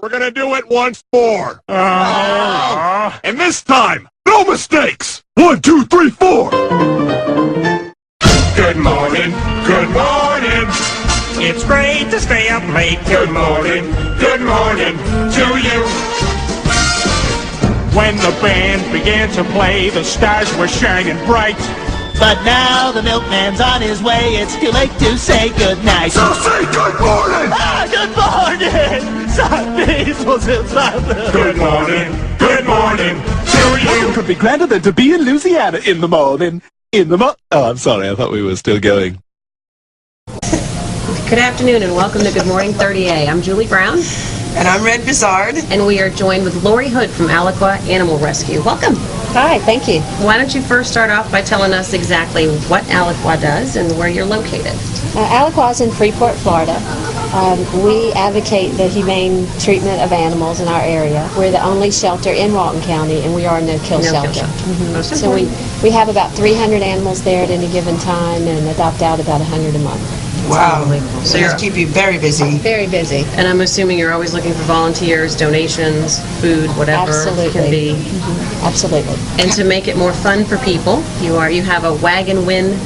we're gonna do it once more. And this time, no mistakes. 1, 2, 3, 4. Good morning, good morning. It's great to stay up late. Good morning to you. When the band began to play, the stars were shining bright. But now the milkman's on his way. It's too late to say goodnight. So say good morning. Good morning. Sundays was inside. Good morning to you. What could be grander than to be in Louisiana in the morning? Oh, I'm sorry. I thought we were still going. Good afternoon and welcome to Good Morning 30A. I'm Julie Brown. And I'm Red Bizard. And we are joined with Lori Hood from Aliqua Animal Rescue. Welcome. Hi, thank you. Why don't you first start off by telling us exactly what Aliqua does and where you're located? Aliqua is in Freeport, Florida. We advocate the humane treatment of animals in our area. We're the only shelter in Walton County, and we are a no-kill shelter. So we have about 300 animals there at any given time and adopt out about 100 a month. Wow. So you keep you very busy. Very busy. And I'm assuming you're always looking for volunteers, donations, food, whatever it can be. Absolutely. And to make it more fun for people, you have a Wagon Win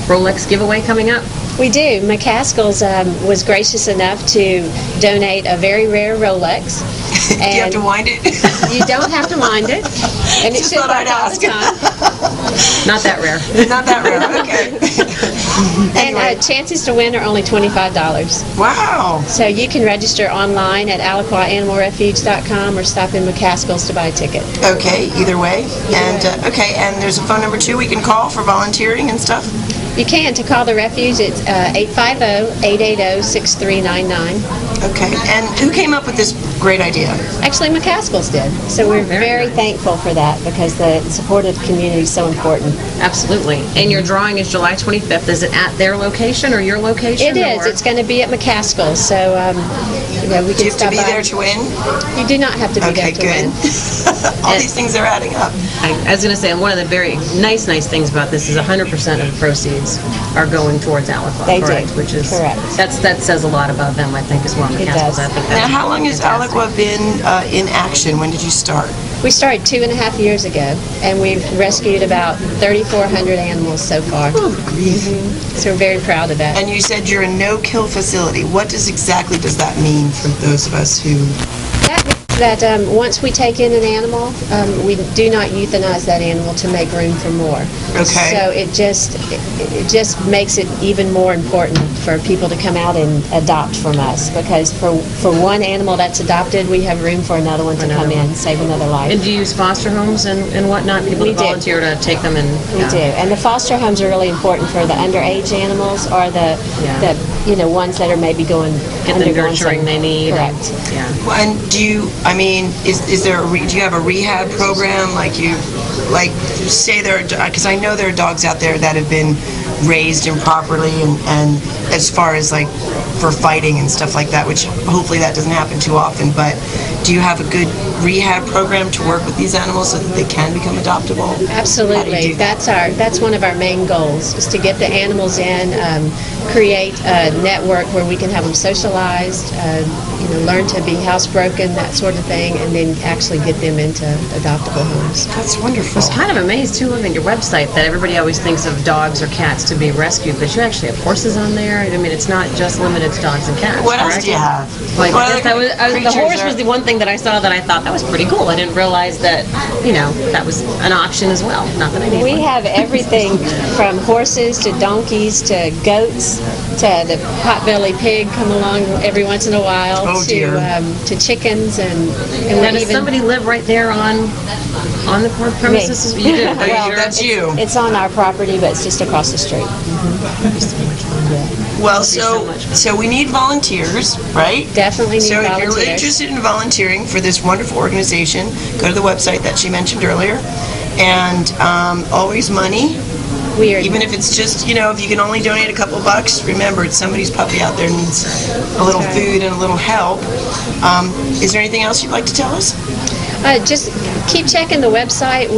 Rolex giveaway coming up. We do. McCaskill's was gracious enough to donate a very rare Rolex. Do you have to wind it? You don't have to wind it. And it should work all the time. Not that rare. Not that rare, okay. And chances to win are only $25. Wow. So you can register online at aliquaanimalrefuge.com or stop in McCaskill's to buy a ticket. Okay, either way. And okay, and there's a phone number too we can call for volunteering and stuff? You can. To call the refuge, it's 850-880-6399. Okay, and who came up with this great idea? Actually, McCaskill's did. So we're very thankful for that because the support of the community is so important. Absolutely. And your drawing is July 25th. Is it at their location or your location? It is. It's going to be at McCaskill's. So, we can stop by. Do you have to be there to win? You do not have to be there to win. All these things are adding up. I was going to say, one of the very nice things about this is 100% of the proceeds are going towards Aliqua. They correct? do. Which is correct. That says a lot about them, I think, as well. It does. I think now, how long has Aliqua been in action? When did you start? We started 2.5 years ago, and we've rescued about 3,400 animals so far. Oh, grief. So we're very proud of that. And you said you're a no-kill facility. What exactly does that mean for those of us who... That means that once we take in an animal, we do not euthanize that animal to make room for more. Okay. So it just makes it even more important for people to come out and adopt from us, because for one animal that's adopted, we have room for another one to come in, save another life. And do you use foster homes and whatnot? People We volunteer to take them and... We do. And the foster homes are really important for the underage animals or the ones that are maybe get the nurturing they need. Correct. Well, and do you have a rehab program say because I know there are dogs out there that have been raised improperly and as far as for fighting and stuff like that, which hopefully that doesn't happen too often, but do you have a good rehab program to work with these animals so that they can become adoptable? Absolutely. That's one of our main goals, is to get the animals in, create a network where we can have them socialized, learn to be housebroken, that sort of thing, and then actually get them into adoptable homes. That's wonderful. I was kind of amazed too looking at your website that everybody always thinks of dogs or cats to be rescued, but you actually have horses on there. I mean, it's not just limited to dogs and cats. What else do you have? The horse was the one thing that I saw that I thought that was pretty cool. I didn't realize that, that was an option as well. Not that I need We one. have everything from horses to donkeys to goats to the potbelly pig come along every once in a while to chickens and now, does somebody live right there on the premises? Me. You do. Well, that's you. It's on our property, but it's just across the street. Well, so we need volunteers, right? Definitely need volunteers. So if you're interested in volunteering for this wonderful organization, go to the website that she mentioned earlier. And always money. Even if it's just, if you can only donate a couple bucks, remember, it's somebody's puppy out there needs a little food and a little help. Is there anything else you'd like to tell us? Just keep checking the website.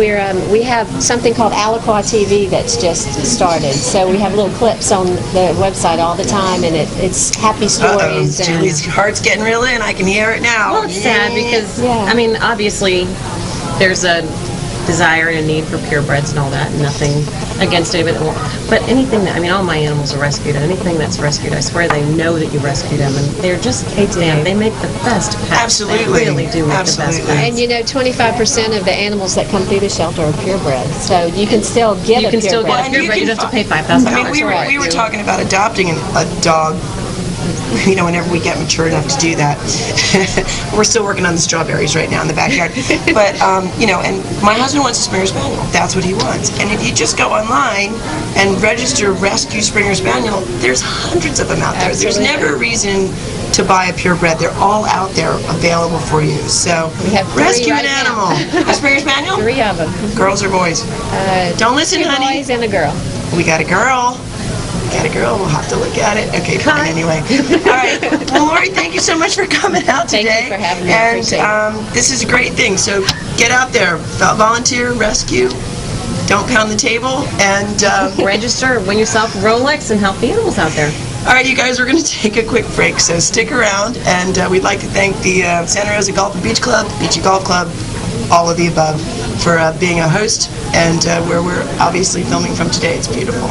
We have something called 30aTV that's just started. So we have little clips on the website all the time, and it's happy stories. Julie's heart's getting real in. I can hear it now. Well, it's sad because, Yeah. I mean, obviously, there's a desire and a need for purebreds and all that, and nothing against anybody that won't. But anything that, I mean, all my animals are rescued, and anything that's rescued, I swear they know that you rescued them, and they're just, damn, they make the best pets. Absolutely. They really do make the best pets. And 25% of the animals that come through the shelter are purebreds. So you can still get a purebred. a purebred. You just have to pay $5,000. I mean, we were talking about adopting a dog. Whenever we get mature enough to do that. We're still working on the strawberries right now in the backyard. But, and my husband wants a Springer Spaniel. That's what he wants. And if you just go online and register Rescue Springer Spaniel, there's hundreds of them out there. Absolutely. There's never a reason to buy a purebred. They're all out there available for you. So, We have 3 rescue right an now. animal. A Springer Spaniel? 3 of them. Girls or boys? Don't listen, 2 honey. boys and a girl. We got a girl. We'll have to look at it. Okay, fine, anyway. All right. Well, Lori, thank you so much for coming out today. Thank you for having me. I appreciate it. And this is a great thing. So get out there, volunteer, rescue, don't pound the table, and Register, win yourself Rolex, and help the animals out there. all right, you guys, we're going to take a quick break, so stick around, and we'd like to thank the Santa Rosa Golf and Beach Club, Beachy Golf Club, all of the above, for being a host, and where we're obviously filming from today. It's beautiful.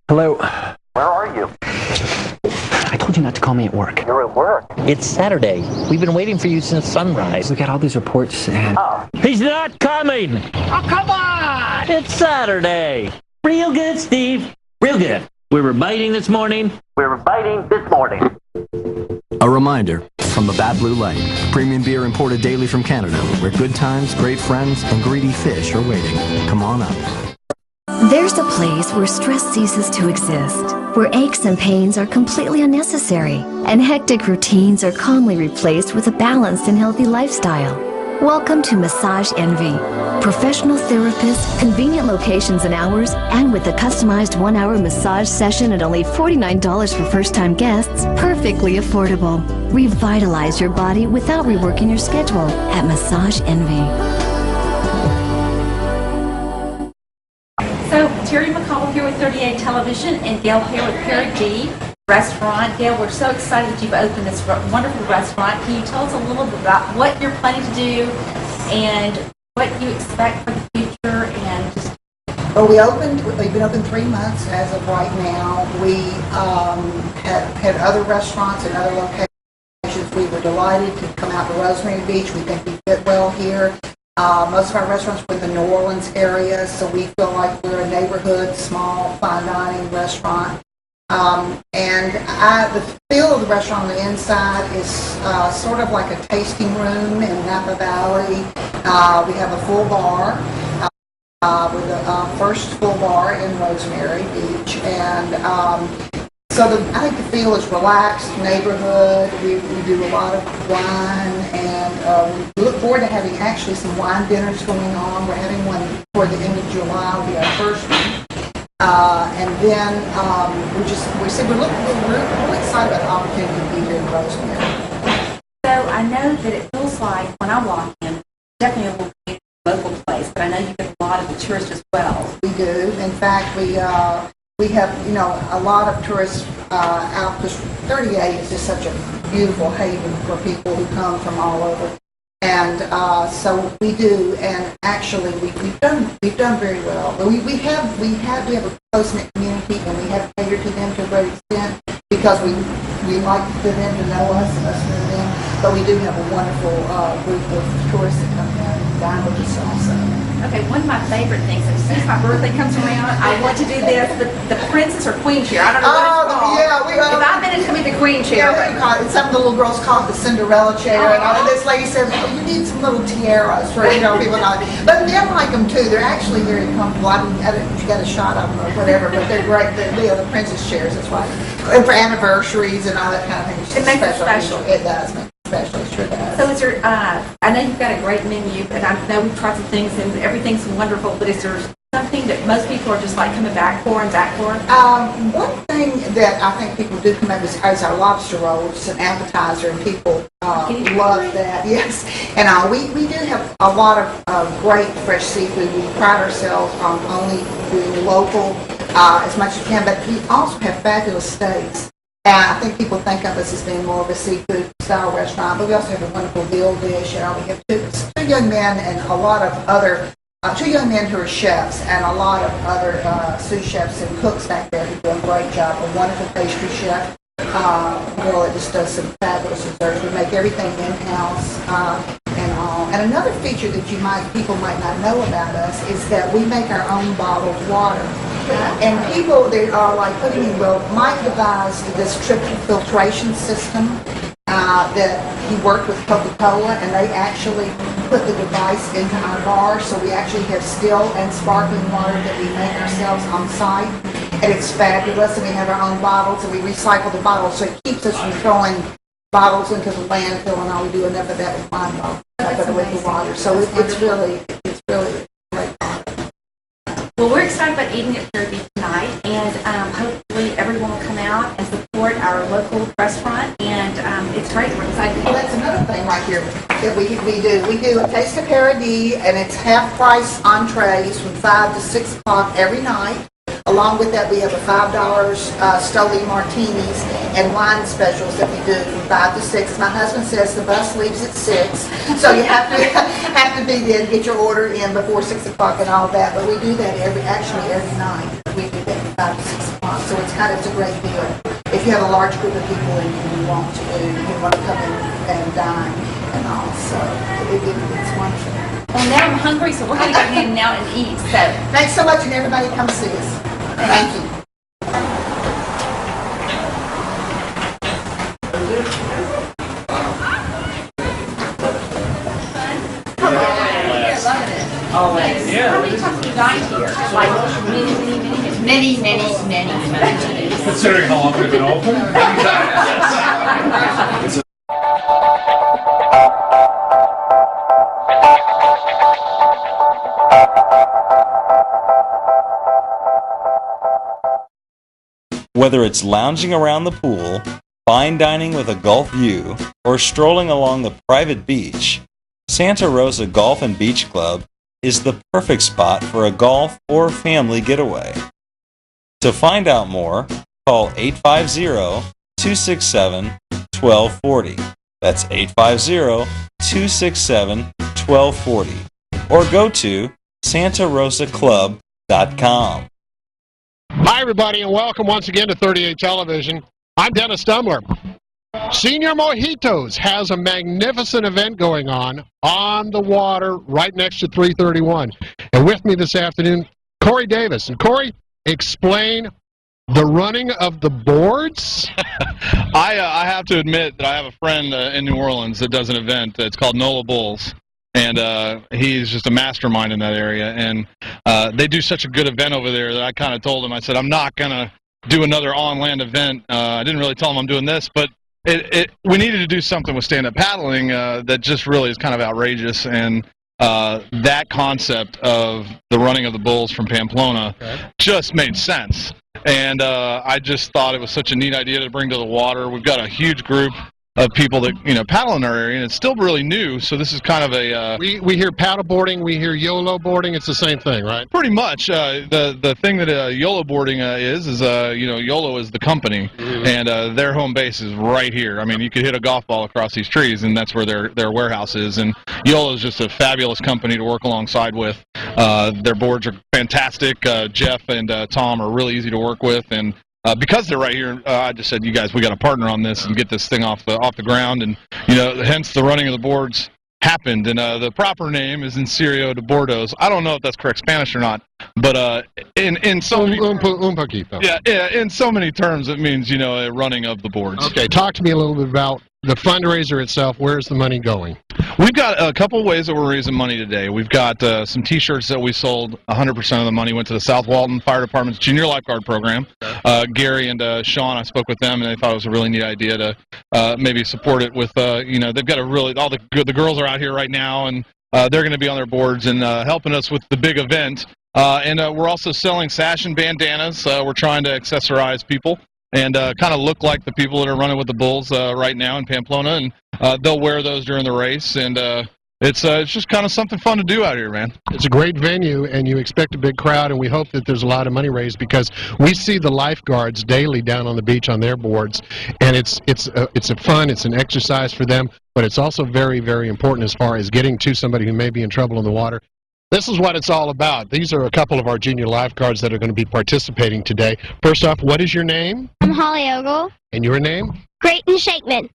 Hello. Where are you? I told you not to call me at work. You're at work. It's Saturday. We've been waiting for you since sunrise. We got all these reports and... He's not coming! Oh, come on! It's Saturday. Real good, Steve. Real good. We were biting this morning. A reminder from the Bad Blue Light, premium beer imported daily from Canada, where good times, great friends, and greedy fish are waiting. Come on up. There's a place where stress ceases to exist, where aches and pains are completely unnecessary, and hectic routines are calmly replaced with a balanced and healthy lifestyle. Welcome to Massage Envy. Professional therapists, convenient locations and hours, and with a customized 1-hour massage session at only $49 for first-time guests, perfectly affordable. Revitalize your body without reworking your schedule at Massage Envy. So, Terry McCall here with 38 Television and Gail here with Perry G Restaurant. Gail, we're so excited that you've opened this wonderful restaurant. Can you tell us a little bit about what you're planning to do and what you expect for the future and just... Well, we've been open 3 months as of right now. We have had other restaurants and other locations. We were delighted to come out to Rosemary Beach. We think we fit well here. Most of our restaurants were in the New Orleans area, so we feel like we're a neighborhood, small, fine dining restaurant. The feel of the restaurant on the inside is sort of like a tasting room in Napa Valley. We have a full bar. With the first full bar in Rosemary Beach, and I think the feel is relaxed neighborhood. We do a lot of wine, and we look forward to having actually some wine dinners going on. We're having one toward the end of July. Will be our first one, and then we're really excited about the opportunity to be here in Rosemary. So I know that it feels like when I walk in, definitely a local place, but I know you get a lot of the tourists as well. We do. In fact, we have a lot of tourists out because 38 is just such a beautiful haven for people who come from all over, and so we do. And actually, we've done very well. But we have a close knit community, and we have catered to them to a great extent because we like for them to know us and us to know them. But we do have a wonderful group of tourists that come down and dine with us also. Okay, one of my favorite things, as soon as my birthday comes around, I want to do this, the princess or queen chair. I don't know what it's called. Yeah, if I'm in it, it's going to be the queen chair. Yeah, some of the little girls call it the Cinderella chair, and this lady says, you need some little tiaras for, people not. But they like them too. They're actually very comfortable. I don't know if you got a shot of them or whatever, but they're great. They're the princess chairs, that's right. And for anniversaries and all that kind of thing. It makes it special. It does make it especially, sure does. So is there, I know you've got a great menu, and I know we've tried some things and everything's wonderful, but is there something that most people are just like coming back for and back for? One thing that I think people do come up is our lobster roll, which is an appetizer, and people love that. Yes, and we do have a lot of great fresh seafood. We pride ourselves on only doing local as much as we can, but we also have fabulous steaks. And I think people think of us as being more of a seafood style restaurant, but we also have a wonderful veal dish. We have two young men and a lot of other. Two young men who are chefs and a lot of other sous chefs and cooks back there who do a great job. A wonderful pastry chef, girl that just does some fabulous desserts. We make everything in-house and all. And another feature that people might not know about us is that we make our own bottled water. And people that are like putting in, well, Mike devised this triple filtration system that he worked with Coca-Cola, and they actually put the device into our bar, so we actually have still and sparkling water that we make ourselves on site, and it's fabulous. And we have our own bottles, and we recycle the bottles, so it keeps us from throwing bottles into the landfill, and all we do enough of that with wine bottles, with the water. So it's really great. Well, we're excited about eating at Therapy tonight, and hopefully everyone will come out and support our local restaurant, and it's great. We're excited. Well, that's another thing right here that we do. We do a Taste of Paradis, and it's half-price entrees from 5 to 6 o'clock every night. Along with that, we have a $5 Stoli martinis and wine specials that we do from 5 to 6. My husband says the bus leaves at 6, so you have to be there to get your order in before 6 o'clock and all that. But we do that every night. We do that from 5 to 6 o'clock, so it's a great deal. If you have a large group of people and you want to come in and dine and all, so it's wonderful. Well, now I'm hungry, so we're going to go ahead and out and eat. So thanks so much, and everybody come see us. Thank you. Always. Yeah. How many times have you dined here? Like many. Considering how long we've been open. Whether it's lounging around the pool, fine dining with a Gulf view, or strolling along the private beach, Santa Rosa Golf and Beach Club is the perfect spot for a golf or family getaway. To find out more, call 850-267-1240. That's 850-267-1240. Or go to santarosaclub.com. Hi, everybody, and welcome once again to 38 Television. I'm Dennis Stumler. Senior Mojitos has a magnificent event going on the water right next to 331. And with me this afternoon, Corey Davis. And Corey, explain the running of the boards. I have to admit that I have a friend in New Orleans that does an event. It's called NOLA Bulls. And he's just a mastermind in that area. And they do such a good event over there that I kind of told him, I said, I'm not going to do another on-land event. I didn't really tell him I'm doing this, but we needed to do something with stand-up paddling that just really is kind of outrageous. And that concept of the running of the bulls from Pamplona just made sense. And I just thought it was such a neat idea to bring to the water. We've got a huge group of people that paddle in our area, and it's still really new. So this is kind of a we hear paddle boarding, we hear YOLO boarding. It's the same thing, right? Pretty much. The thing that YOLO boarding is YOLO is the company, and their home base is right here. I mean, you could hit a golf ball across these trees, and that's where their warehouse is. And YOLO is just a fabulous company to work alongside with. Their boards are fantastic. Jeff and Tom are really easy to work with, and because they're right here, I just said, you guys, we got to partner on this and get this thing off the ground, and hence the running of the boards happened. And the proper name is In Serio de Bordos. I don't know if that's correct Spanish or not, but in so many in so many terms, it means a running of the boards. Okay, talk to me a little bit about the fundraiser itself, where's the money going? We've got a couple of ways that we're raising money today. We've got some T-shirts that we sold. 100% of the money went to the South Walton Fire Department's Junior Lifeguard Program. Gary and Sean, I spoke with them, and they thought it was a really neat idea to maybe support it with, they've got a really, all the girls are out here right now, and they're going to be on their boards and helping us with the big event. And we're also selling sash and bandanas. We're trying to accessorize people and kind of look like the people that are running with the bulls right now in Pamplona, and they'll wear those during the race, and it's just kind of something fun to do out here, man. It's a great venue, and you expect a big crowd, and we hope that there's a lot of money raised because we see the lifeguards daily down on the beach on their boards, and it's a fun, it's an exercise for them, but it's also very, very important as far as getting to somebody who may be in trouble in the water. This is what it's all about. These are a couple of our junior lifeguards that are going to be participating today. First off, what is your name? I'm Holly Ogle. And your name? Creighton Shakeman.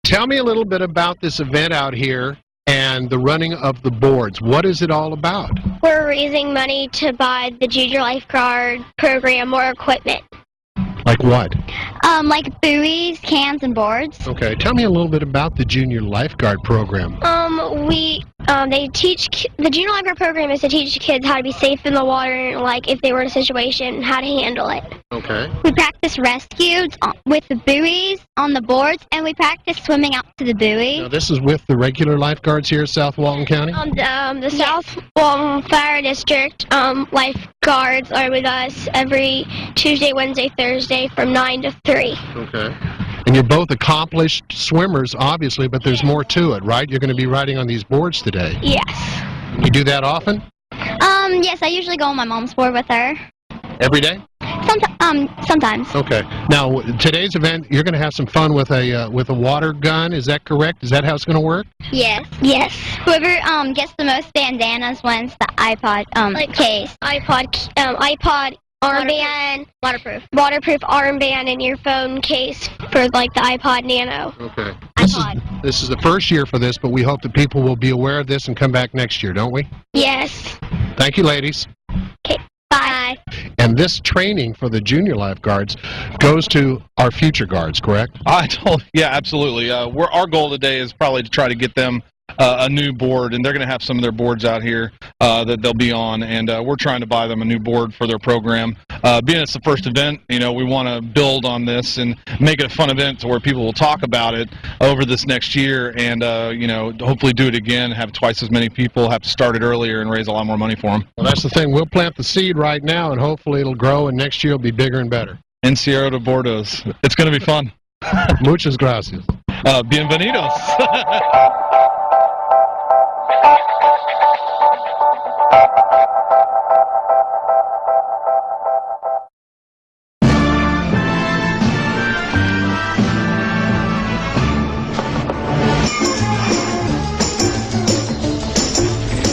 Tell me a little bit about this event out here and the running of the boards. What is it all about? We're raising money to buy the Junior Lifeguard program more equipment. Like what? Like buoys, cans, and boards. Okay, tell me a little bit about the Junior Lifeguard program. They teach, the Junior Lifeguard program is to teach kids how to be safe in the water, like if they were in a situation, how to handle it. Okay. We practice rescues with the buoys on the boards, and we practice swimming out to the buoy. Now this is with the regular lifeguards here at South Walton County? The South Walton Fire District lifeguards are with us every Tuesday, Wednesday, Thursday from 9 to 3. Okay. And you're both accomplished swimmers, obviously, but there's more to it, right? You're going to be riding on these boards today. Yes. You do that often? Yes, I usually go on my mom's board with her. Every day? Sometimes. Okay. Now, today's event, you're going to have some fun with a water gun. Is that correct? Is that how it's going to work? Yes. Yes. Whoever gets the most bandanas wins the iPod case. iPod armband, waterproof armband and earphone case for like the iPod Nano. Okay. This is the first year for this, but we hope that people will be aware of this and come back next year, don't we? Yes. Thank you, ladies. Okay. Bye. And this training for the junior lifeguards goes to our future guards, correct? Yeah, absolutely. Our goal today is probably to try to get them a new board, and they're going to have some of their boards out here that they'll be on, and we're trying to buy them a new board for their program. Being it's the first event, we want to build on this and make it a fun event to where people will talk about it over this next year, and hopefully do it again, have twice as many people, have to start it earlier and raise a lot more money for them. Well, that's the thing. We'll plant the seed right now, and hopefully it'll grow, and next year it'll be bigger and better. En Sierra de Bordeaux. It's going to be fun. Muchas gracias. Bienvenidos.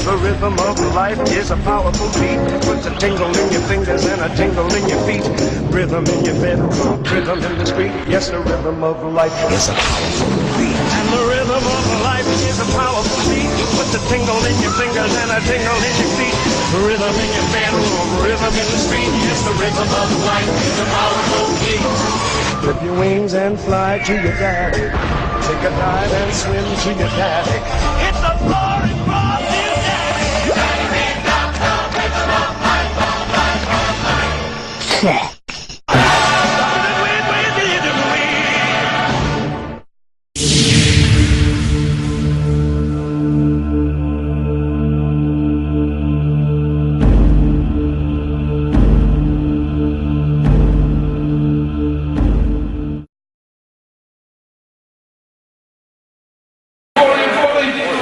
The rhythm of life is a powerful beat. Puts a tingle in your fingers and a tingle in your feet. Rhythm in your bedroom, rhythm in the street. Yes, the rhythm of life is a powerful beat. And the rhythm of life is a powerful beat. Puts a tingle in your fingers and a tingle in your feet. Rhythm in your bedroom, rhythm in the street. Yes, the rhythm of life is a powerful beat. Flip your wings and fly to your daddy. Take a dive and swim to your daddy. It's a glory from you.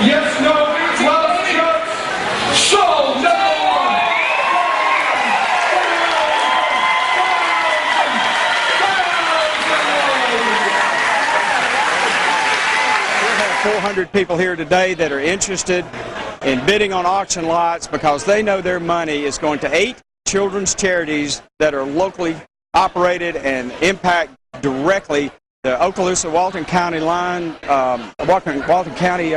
Yes, no, love, church, soul, no. 400 people here today that are interested in bidding on auction lots because they know their money is going to 8 children's charities that are locally operated and impact directly the Okaloosa Walton County line, Walton County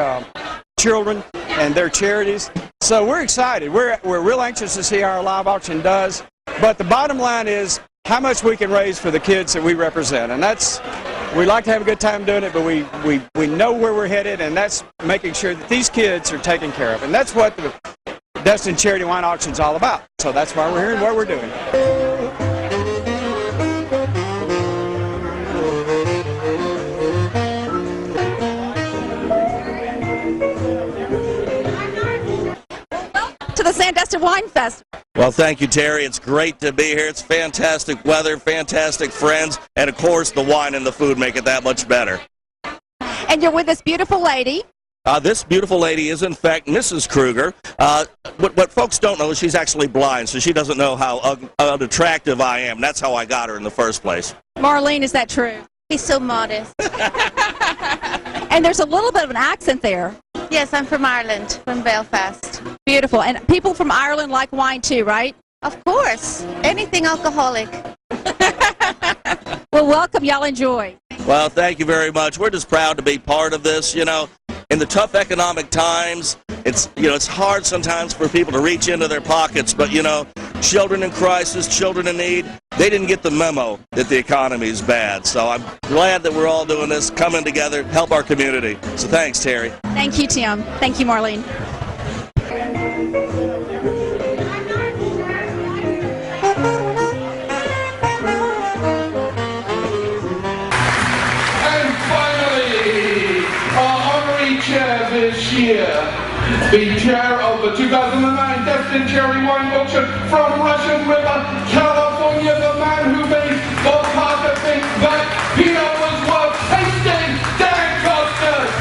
children and their charities. So we're excited. We're real anxious to see how our live auction does. But the bottom line is how much we can raise for the kids that we represent, and that's We like to have a good time doing it, but we know where we're headed, and that's making sure that these kids are taken care of. And that's what the Destin Charity Wine Auction is all about. So that's why we're here and what we're doing. To the Sandestin Wine Festival. Well, thank you, Terry. It's great to be here. It's fantastic weather, fantastic friends, and of course the wine and the food make it that much better. And you're with this beautiful lady. This beautiful lady is, in fact, Mrs. Kruger. What folks don't know is she's actually blind, so she doesn't know how unattractive I am. That's how I got her in the first place. Marlene, is that true? He's so modest. And there's a little bit of an accent there. Yes, I'm from Ireland, from Belfast. Beautiful. And people from Ireland like wine too, right? Of course. Anything alcoholic. Well, welcome. Y'all enjoy. Well, thank you very much. We're just proud to be part of this. You know, in the tough economic times, it's hard sometimes for people to reach into their pockets, but children in crisis, children in need, they didn't get the memo that the economy is bad. So I'm glad that we're all doing this, coming together, help our community. So thanks, Terry. Thank you, Tim. Thank you, Marlene. And finally, our honorary chair this year, the chair of the 2009 Destin Cherry Wine Auction from Russian River, California, the man who made Bob Parker think that Pinot was worth tasting, Dan Costas.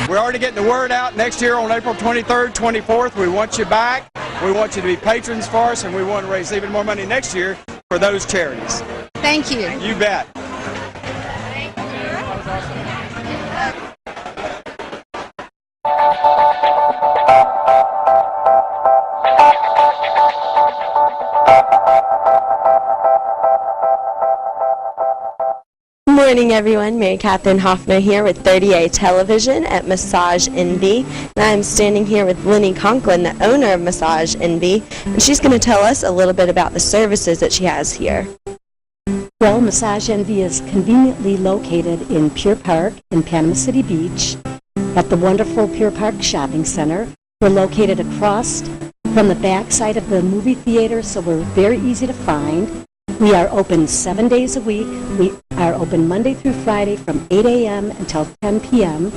We're already getting the word out. Next year on April 23rd, 24th, we want you back. We want you to be patrons for us, and we want to raise even more money next year for those charities. Thank you. You bet. Good morning, everyone. Mary Catherine Hoffner here with 30A Television at Massage NB. And I'm standing here with Lenny Conklin, the owner of Massage NB, and she's going to tell us a little bit about the services that she has here. Well, Massage Envy is conveniently located in Pier Park in Panama City Beach at the wonderful Pier Park Shopping Center. We're located across from the back side of the movie theater, so we're very easy to find. We are open 7 days a week. We are open Monday through Friday from 8 a.m. until 10 p.m.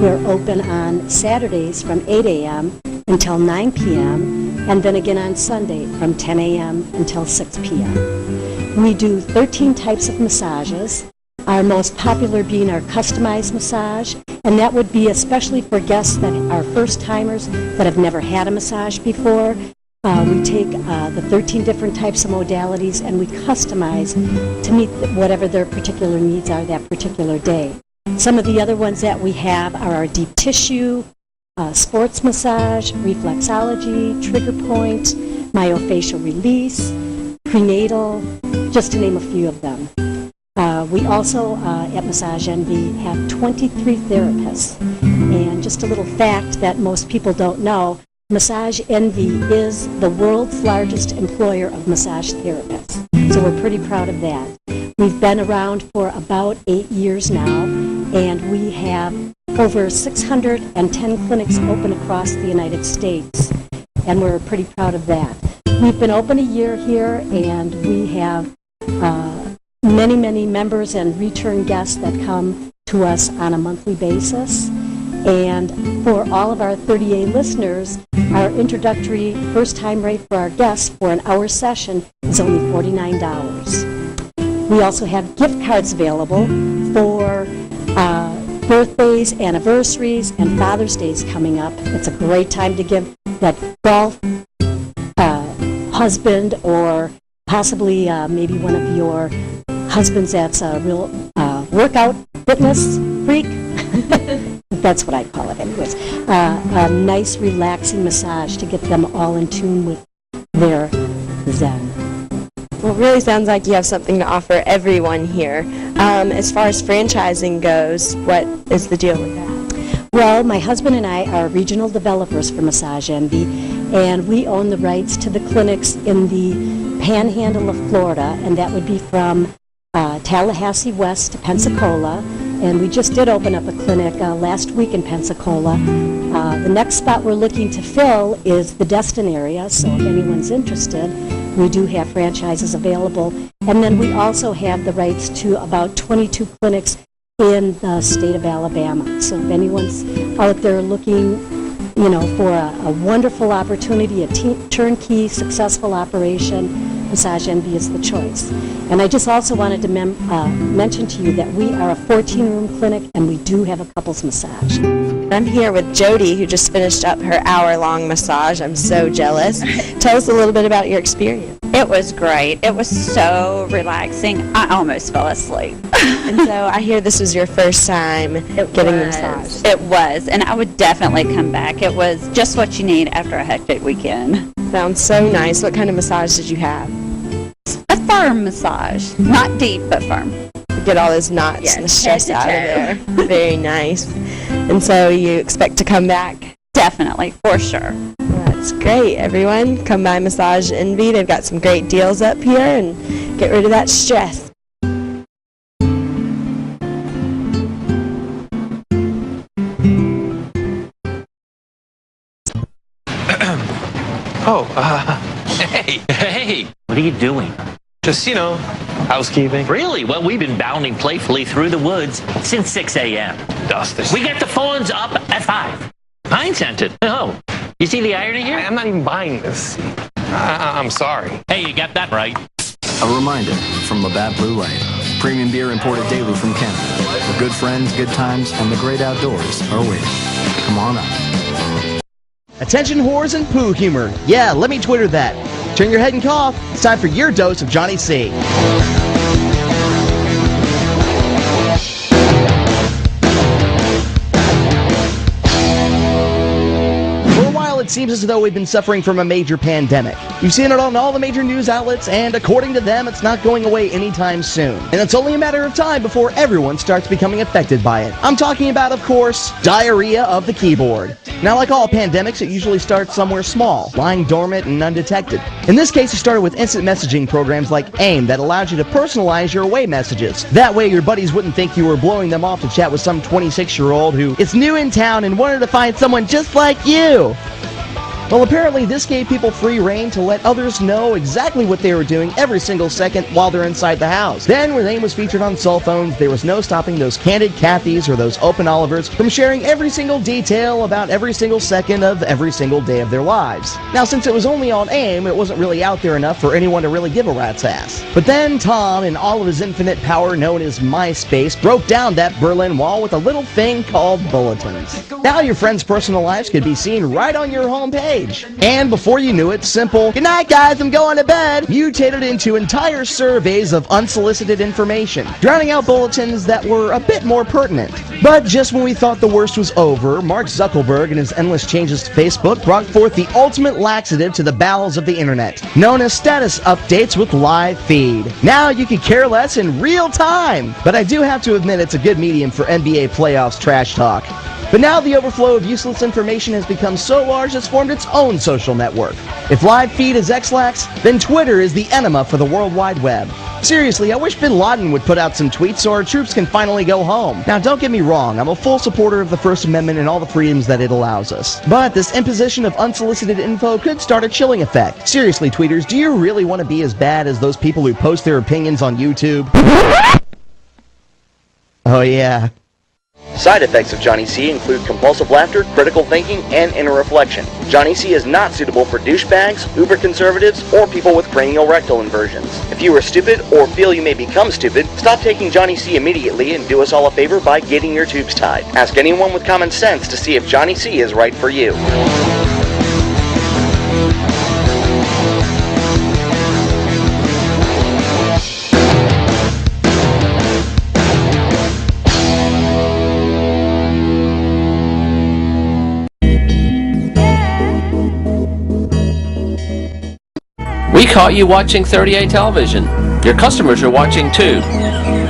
We're open on Saturdays from 8 a.m. until 9 p.m. and then again on Sunday from 10 a.m. until 6 p.m. We do 13 types of massages, our most popular being our customized massage, and that would be especially for guests that are first-timers that have never had a massage before. We take the 13 different types of modalities and we customize to meet whatever their particular needs are that particular day. Some of the other ones that we have are our deep tissue, sports massage, reflexology, trigger point, myofascial release, prenatal, just to name a few of them. We also, at Massage Envy, have 23 therapists. And just a little fact that most people don't know, Massage Envy is the world's largest employer of massage therapists. So we're pretty proud of that. We've been around for about 8 years now, and we have over 610 clinics open across the United States, and we're pretty proud of that. We've been open a year here, and we have many, many members and return guests that come to us on a monthly basis. And for all of our 30A listeners, our introductory first-time rate for our guests for an hour session is only $49. We also have gift cards available for birthdays, anniversaries, and Father's Days coming up. It's a great time to give that golf husband or possibly maybe one of your husbands that's a real workout fitness freak. That's what I call it anyways. A nice relaxing massage to get them all in tune with their zen. Well, it really sounds like you have something to offer everyone here. As far as franchising goes, what is the deal with that? Well, my husband and I are regional developers for Massage Envy, and we own the rights to the clinics in the panhandle of Florida, and that would be from Tallahassee west to Pensacola. And we just did open up a clinic last week in Pensacola. The next spot we're looking to fill is the Destin area, so if anyone's interested, we do have franchises available. And then we also have the rights to about 22 clinics in the state of Alabama. So if anyone's out there looking, for a wonderful opportunity, a turnkey, successful operation, Massage Envy is the choice. And I just also wanted to mention to you that we are a 14-room clinic, and we do have a couples massage. I'm here with Jody, who just finished up her hour-long massage. I'm so jealous. Tell us a little bit about your experience. It was great. It was so relaxing. I almost fell asleep. And so I hear this was your first time getting a massage. It was, and I would definitely come back. It was just what you need after a hectic weekend. Sounds so nice. What kind of massage did you have? A firm massage. Not deep, but firm. Get all those knots and the stress out of there. Very nice. And so you expect to come back? Definitely, for sure. That's great, everyone. Come by Massage Envy. They've got some great deals up here, and get rid of that stress. Hey, what are you doing? Just, housekeeping. Really? Well, we've been bounding playfully through the woods since 6 a.m. Dusty. We get the phones up at 5. Pine scented. Oh, you see the irony here? I'm not even buying this. I'm sorry. Hey, you got that right. A reminder from Labatt Blue Light. Premium beer imported daily from Canada. Where good friends, good times, and the great outdoors are waiting. Come on up. Attention whores and poo humor. Yeah, let me Twitter that. Turn your head and cough. It's time for your dose of Johnny C. It seems as though we've been suffering from a major pandemic. You've seen it on all the major news outlets, and according to them, it's not going away anytime soon. And it's only a matter of time before everyone starts becoming affected by it. I'm talking about, of course, diarrhea of the keyboard. Now, like all pandemics, it usually starts somewhere small, lying dormant and undetected. In this case, it started with instant messaging programs like AIM that allowed you to personalize your away messages. That way, your buddies wouldn't think you were blowing them off to chat with some 26-year-old who is new in town and wanted to find someone just like you. Well, apparently this gave people free reign to let others know exactly what they were doing every single second while they're inside the house. Then, when AIM was featured on cell phones, there was no stopping those candid Cathys or those open Olivers from sharing every single detail about every single second of every single day of their lives. Now, since it was only on AIM, it wasn't really out there enough for anyone to really give a rat's ass. But then Tom, in all of his infinite power known as MySpace, broke down that Berlin Wall with a little thing called bulletins. Now your friends' personal lives could be seen right on your homepage. And before you knew it, simple, "Good night, guys, I'm going to bed," mutated into entire surveys of unsolicited information, drowning out bulletins that were a bit more pertinent. But just when we thought the worst was over, Mark Zuckerberg and his endless changes to Facebook brought forth the ultimate laxative to the bowels of the internet, known as status updates with live feed. Now you can care less in real time. But I do have to admit it's a good medium for NBA playoffs trash talk. But now the overflow of useless information has become so large it's formed its own social network. If live feed is X-Lax, then Twitter is the enema for the World Wide Web. Seriously, I wish Bin Laden would put out some tweets so our troops can finally go home. Now, don't get me wrong, I'm a full supporter of the First Amendment and all the freedoms that it allows us. But this imposition of unsolicited info could start a chilling effect. Seriously, tweeters, do you really want to be as bad as those people who post their opinions on YouTube? Oh yeah. Side effects of Johnny C include compulsive laughter, critical thinking, and inner reflection. Johnny C is not suitable for douchebags, uber-conservatives, or people with cranial rectal inversions. If you are stupid or feel you may become stupid, stop taking Johnny C immediately and do us all a favor by getting your tubes tied. Ask anyone with common sense to see if Johnny C is right for you. We caught you watching 30A Television. Your customers are watching too.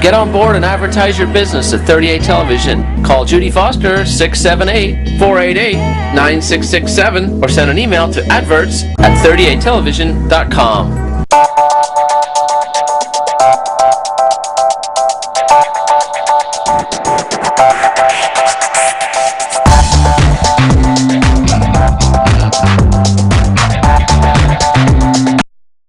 Get on board and advertise your business at 30A Television. Call Judy Foster 678-488-9667 or send an email to adverts@30atelevision.com.